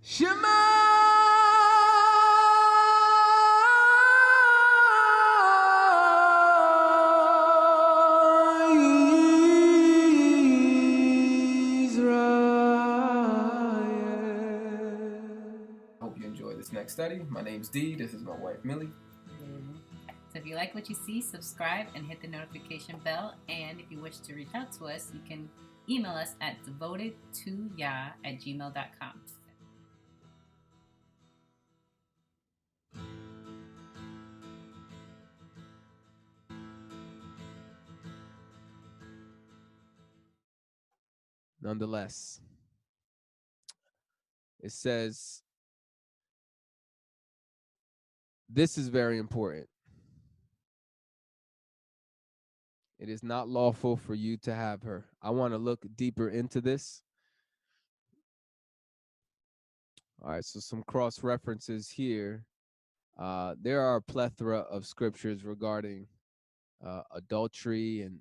Shema Israel. Hope you enjoy this next study. My name's Dee. This is my wife, Millie. So if you like what you see, subscribe and hit the notification bell. And if you wish to reach out to us, you can email us at devotedtoyah@gmail.com. Nonetheless, it says, this is very important. It is not lawful for you to have her. I want to look deeper into this. All right, so some cross references here. There are a plethora of scriptures regarding adultery and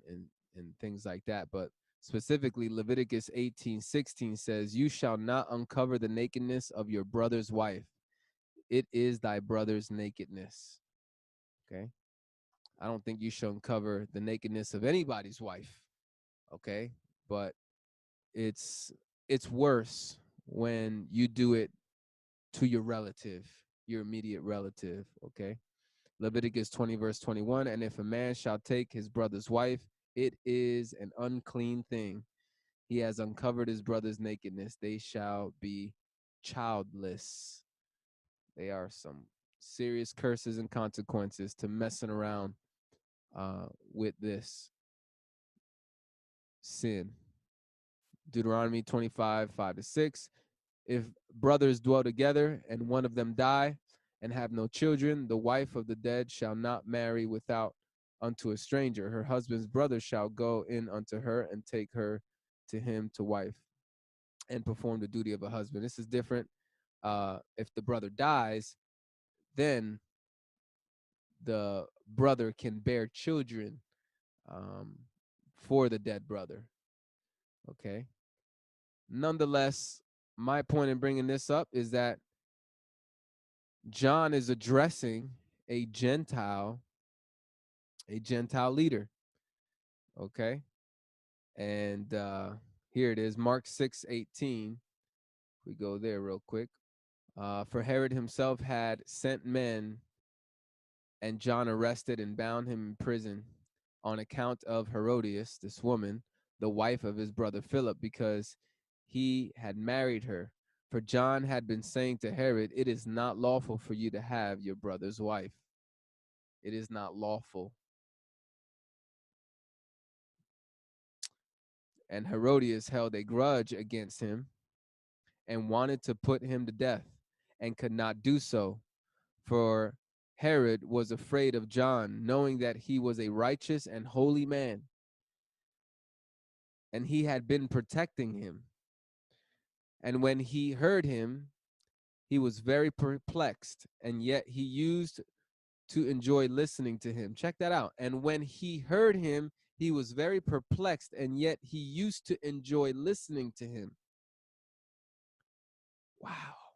things like that, but specifically Leviticus 18:16 says, "You shall not uncover the nakedness of your brother's wife. It is thy brother's nakedness." Okay, I don't think you should uncover the nakedness of anybody's wife. Okay, but it's worse when you do it to your relative, your immediate relative. Okay, Leviticus 20 verse 21, "And if a man shall take his brother's wife, it is an unclean thing. He has uncovered his brother's nakedness. They shall be childless." They are some serious curses and consequences to messing around with this sin. Deuteronomy 25, 5-6. "If brothers dwell together and one of them die and have no children, the wife of the dead shall not marry without unto a stranger. Her husband's brother shall go in unto her and take her to him to wife and perform the duty of a husband." This is different. If the brother dies, then the brother can bear children for the dead brother. Okay. Nonetheless, my point in bringing this up is that John is addressing a Gentile leader. Okay. And here it is, Mark 6:18. We go there real quick. "For Herod himself had sent men and John arrested and bound him in prison on account of Herodias, this woman, the wife of his brother Philip, because he had married her. For John had been saying to Herod, 'It is not lawful for you to have your brother's wife.'" It is not lawful. "And Herodias held a grudge against him and wanted to put him to death, and could not do so, for Herod was afraid of John, knowing that he was a righteous and holy man, and he had been protecting him. And when he heard him, he was very perplexed, and yet he used to enjoy listening to him." Check that out. "And when he heard him, he was very perplexed, and yet he used to enjoy listening to him." Wow.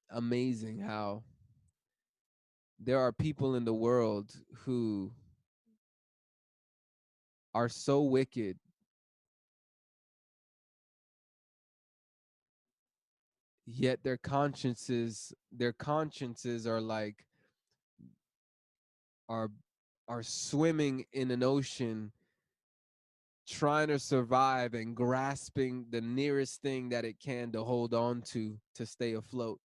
Amazing how there are people in the world who are so wicked, yet their consciences are like are swimming in an ocean, trying to survive and grasping the nearest thing that it can to hold on to stay afloat.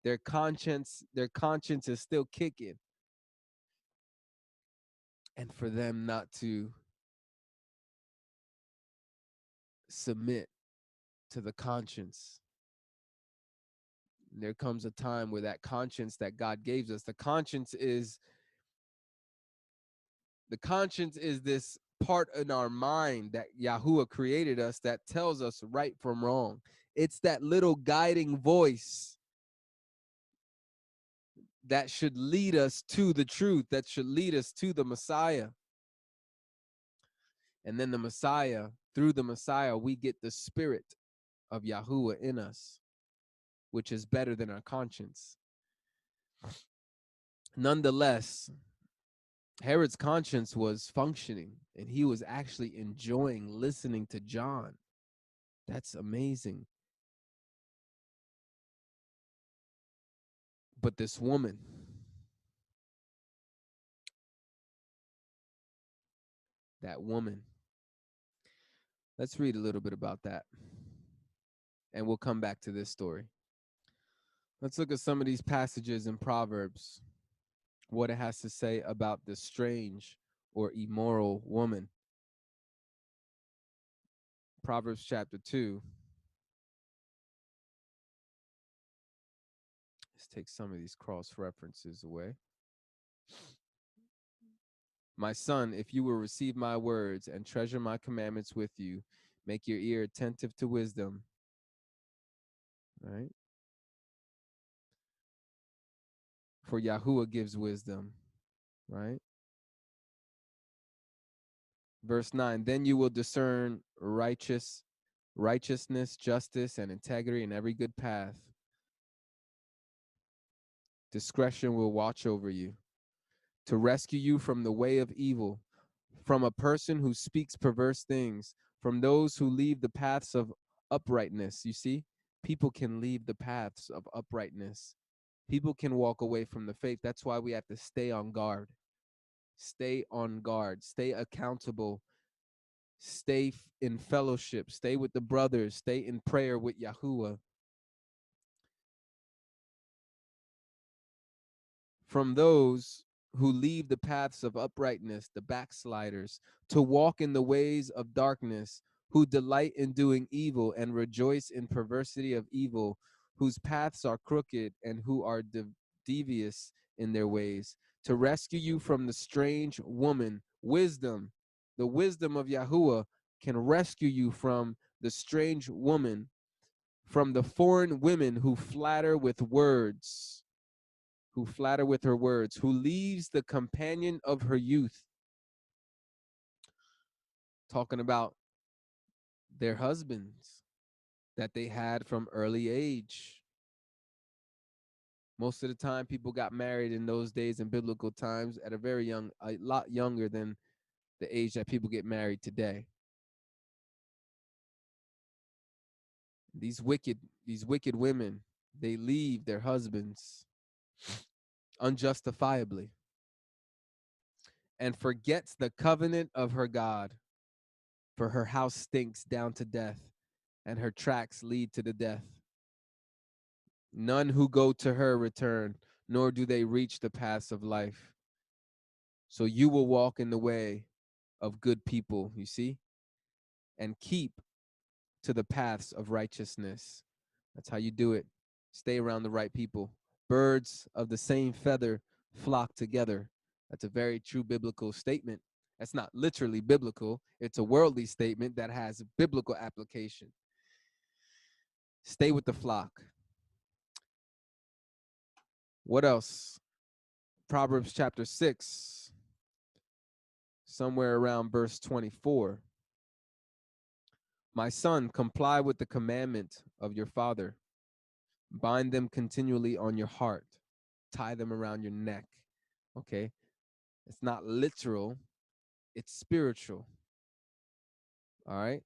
Their conscience is still kicking, and for them not to submit to the conscience. There comes a time where that conscience that God gave us, the conscience is this part in our mind that Yahuwah created us that tells us right from wrong. It's that little guiding voice that should lead us to the truth, that should lead us to the Messiah. And then through the Messiah, we get the Spirit of Yahuwah in us, which is better than our conscience. Nonetheless, Herod's conscience was functioning and he was actually enjoying listening to John. That's amazing. But this woman, that woman, let's read a little bit about that and we'll come back to this story. Let's look at some of these passages in Proverbs, what it has to say about the strange or immoral woman. Proverbs chapter 2. Let's take some of these cross references away. My son, if you will receive my words and treasure my commandments with you, make your ear attentive to wisdom. Right? For Yahuwah gives wisdom. Right? Verse 9, then you will discern righteousness, justice, and integrity in every good path. Discretion will watch over you to rescue you from the way of evil, from a person who speaks perverse things, from those who leave the paths of uprightness. You see, people can leave the paths of uprightness. People can walk away from the faith. That's why we have to stay on guard. Stay on guard. Stay accountable. Stay in fellowship. Stay with the brothers. Stay in prayer with Yahuwah. From those who leave the paths of uprightness, the backsliders, to walk in the ways of darkness, who delight in doing evil and rejoice in perversity of evil, whose paths are crooked and who are devious in their ways, to rescue you from the strange woman. Wisdom, the wisdom of Yahuwah can rescue you from the strange woman, from the foreign women who flatter with words, her words, who leaves the companion of her youth. Talking about their husbands that they had from early age. Most of the time, people got married in those days in biblical times at a very young, a lot younger than the age that people get married today. These wicked women, they leave their husbands unjustifiably and forgets the covenant of her God. For her house stinks down to death, and her tracks lead to the death. None who go to her return, nor do they reach the paths of life. So you will walk in the way of good people, you see, and keep to the paths of righteousness. That's how you do it. Stay around the right people. Birds of the same feather flock together. That's a very true biblical statement. That's not literally biblical. It's a worldly statement that has biblical application. Stay with the flock. What else? Proverbs chapter 6, somewhere around verse 24. My son, comply with the commandment of your father. Bind them continually on your heart. Tie them around your neck. Okay? It's not literal, it's spiritual. All right?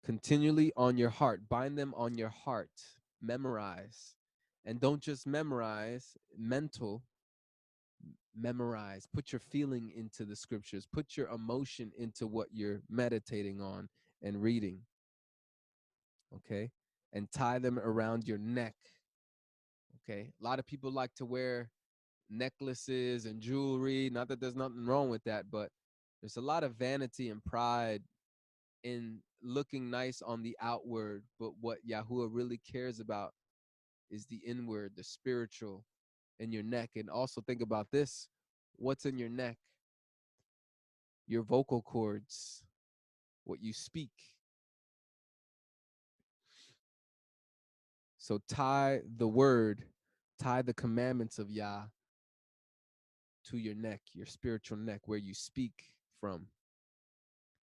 Continually on your heart. Bind them on your heart. Memorize. And don't just memorize mental, memorize. Put your feeling into the scriptures. Put your emotion into what you're meditating on and reading. Okay? And tie them around your neck. Okay? A lot of people like to wear necklaces and jewelry. Not that there's nothing wrong with that, but there's a lot of vanity and pride in looking nice on the outward, but what Yahuwah really cares about is the inward, the spiritual in your neck. And also think about this. What's in your neck? Your vocal cords, what you speak. So tie the word, tie the commandments of Yah to your neck, your spiritual neck, where you speak from.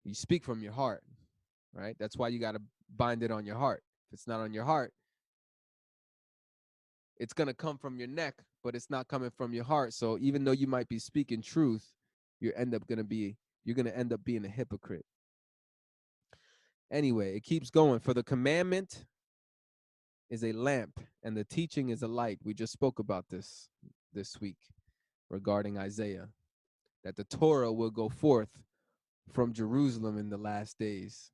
You speak from your heart, right? That's why you got to bind it on your heart. If it's not on your heart, it's going to come from your neck, but it's not coming from your heart. So even though you might be speaking truth, you're going to end up being a hypocrite. Anyway, it keeps going. For the commandment is a lamp and the teaching is a light. We just spoke about this week regarding Isaiah, that the Torah will go forth from Jerusalem in the last days.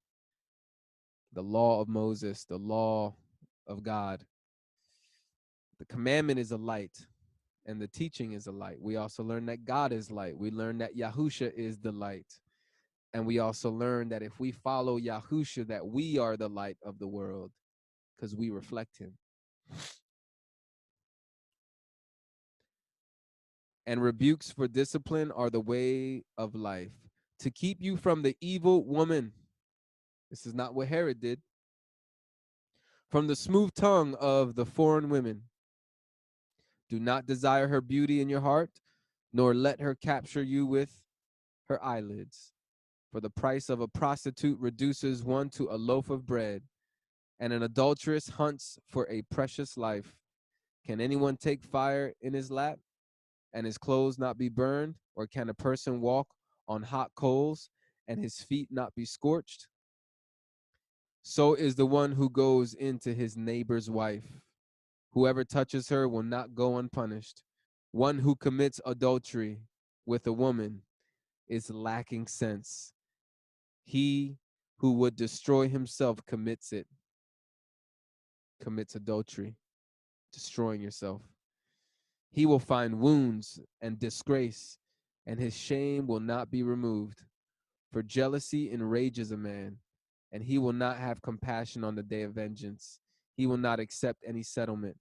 The law of Moses, the law of God. The commandment is a light and the teaching is a light. We also learn that God is light. We learn that Yahusha is the light. And we also learn that if we follow Yahusha, that we are the light of the world because we reflect him. And rebukes for discipline are the way of life, to keep you from the evil woman. This is not what Herod did. From the smooth tongue of the foreign women. Do not desire her beauty in your heart, nor let her capture you with her eyelids. For the price of a prostitute reduces one to a loaf of bread, and an adulteress hunts for a precious life. Can anyone take fire in his lap and his clothes not be burned? Or can a person walk on hot coals and his feet not be scorched? So is the one who goes into his neighbor's wife. Whoever touches her will not go unpunished. One who commits adultery with a woman is lacking sense. He who would destroy himself commits adultery, destroying yourself. He will find wounds and disgrace, and his shame will not be removed. For jealousy enrages a man, and he will not have compassion on the day of vengeance. He will not accept any settlement,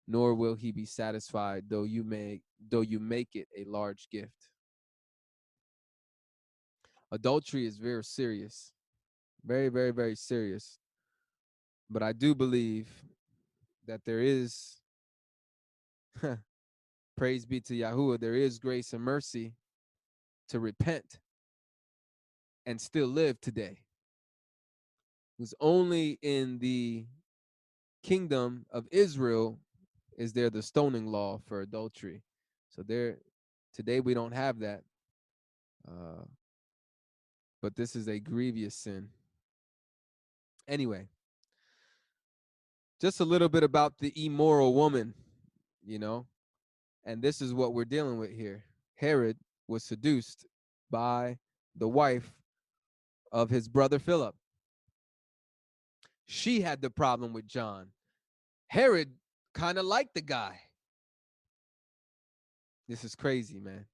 nor will he be satisfied, though you make it a large gift. Adultery is very serious, very, very, very serious. But I do believe that there is, praise be to Yahuwah, there is grace and mercy to repent and still live today. Because only in the kingdom of Israel is there the stoning law for adultery. So today we don't have that. Uh, but this is a grievous sin. Anyway, just a little bit about the immoral woman, you know, and this is what we're dealing with here. Herod was seduced by the wife of his brother Philip. She had the problem with John. Herod kind of liked the guy. This is crazy, man.